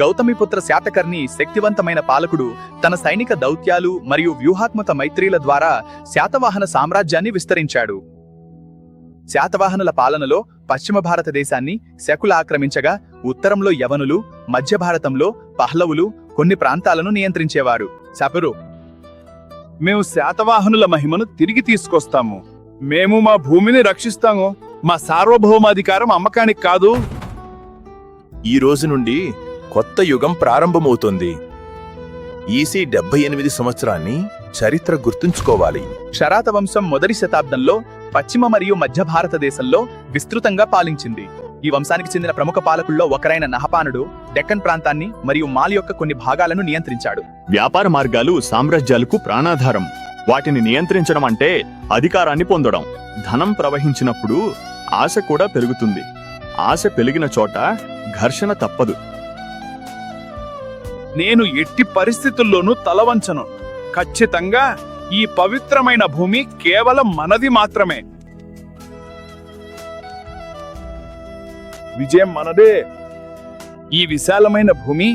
గౌతమిపుత్ర శాతకర్ణి శక్తివంతమైన పాలకుడు తన సైనిక దౌత్యాలు మరియు వ్యూహాత్మక మైత్రీల ద్వారా శాతవాహన సామ్రాజ్యాన్ని విస్తరించాడు. శాతవాహనుల పాలనలో పశ్చిమ భారతదేశాన్ని శకులు ఆక్రమించగా, ఉత్తరంలో యవనులు, మధ్య భారతంలో పహ్లవులు కొన్ని ప్రాంతాలను నియంత్రించేవారు. శపరు, మేము శాతవాహనుల మహిమను తిరిగి తీసుకొస్తాము. మేము మా భూమిని రక్షిస్తాము. మా సార్వభౌమాధికారం అమ్మకానికి కాదు. ఈ రోజు నుండి కొత్త యుగం ప్రారంభమవుతుంది. ఈసీ 78 సంవత్సరాన్ని చరిత్ర గుర్తుంచుకోవాలి. శరాత వంశం మొదటి శతాబ్దంలో పశ్చిమ మరియు మధ్య భారతదేశంలో విస్తృతంగా పాలించింది. ఈ వంశానికి చెందిన ప్రముఖ పాలకుల్లో ఒకరైన నహపానుడు డెక్కన్ ప్రాంతాన్ని మరియు మాల్ యొక్క కొన్ని భాగాలను నియంత్రించాడు. వ్యాపార మార్గాలు సామ్రాజ్యాలకు ప్రాణాధారం. వాటిని నియంత్రించడం అంటే అధికారాన్ని పొందడం. ధనం ప్రవహించినప్పుడు ఆశ కూడా పెరుగుతుంది. ఆశ పెరిగిన చోట ఘర్షణ తప్పదు. నేను ఎట్టి పరిస్థితుల్లోనూ తలవంచను. ఖచ్చితంగా ఈ పవిత్రమైన భూమి కేవలం మనది మాత్రమే. విజయం మనదే. ఈ విశాలమైన భూమి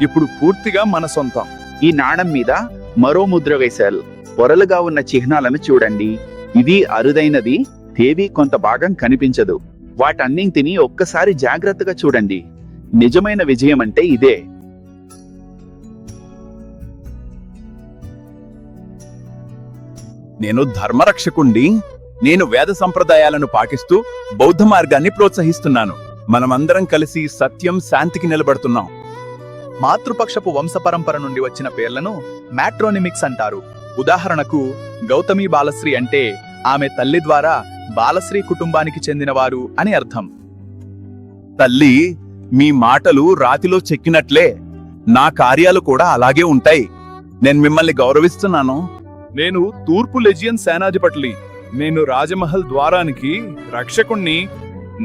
ఇప్పుడు పూర్తిగా మన సొంతం. ఈ నాణం మీద మరో ముద్ర వేశారు. పొరలుగా ఉన్న చిహ్నాలను చూడండి. ఇది అరుదైనది, తేదీ కొంత భాగం కనిపించదు. వాటన్నింటినీ ఒక్కసారి జాగ్రత్తగా చూడండి. నిజమైన విజయం అంటే ఇదే. నేను ధర్మరక్షకుణ్ణి. నేను వేద సంప్రదాయాలను పాటిస్తూ బౌద్ధ మార్గాన్ని ప్రోత్సహిస్తున్నాను. మనమందరం కలిసి సత్యం, శాంతికి నిలబడుతున్నాం. మాతృపక్షపు వంశ పరంపర నుండి వచ్చిన పేర్లను మ్యాట్రోనిమిక్స్ అంటారు. ఉదాహరణకు గౌతమి బాలశ్రీ అంటే ఆమె తల్లి ద్వారా బాలశ్రీ కుటుంబానికి చెందినవారు అని అర్థం. తల్లి, మీ మాటలు రాతిలో చెక్కినట్లే. నా కార్యాలు కూడా అలాగే ఉంటాయి. నేను మిమ్మల్ని గౌరవిస్తున్నాను. నేను తూర్పు లెజియన్ సేనాధిపతిని. నేను రాజమహల్ ద్వారానికి రక్షకుణ్ణి.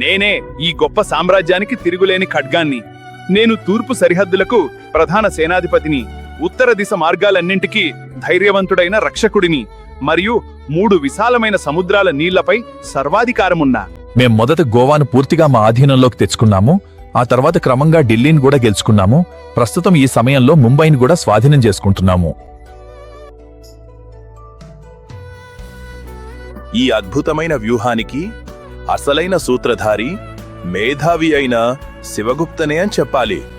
నేనే ఈ గొప్ప సామ్రాజ్యానికి తిరుగులేని ఖడ్గాన్ని. నేను తూర్పు సరిహద్దులకు ప్రధాన సేనాధిపతిని. ఉత్తర దిశ మార్గాలన్నింటికీ ధైర్యవంతుడైన రక్షకుడిని. మరియు 3 విశాలమైన సముద్రాల నీళ్లపై సర్వాధికారమున్నా. మేం మొదట గోవాను పూర్తిగా మా ఆధీనంలోకి తెచ్చుకున్నాము. ఆ తర్వాత క్రమంగా ఢిల్లీని కూడా గెలుచుకున్నాము. ప్రస్తుతం ఈ సమయంలో ముంబైని కూడా స్వాధీనం చేసుకుంటున్నాము. ఈ అద్భుతమైన వ్యూహానికి అసలైన సూత్రధారి మేధావి అయిన శివగుప్తనే అని చెప్పాలి.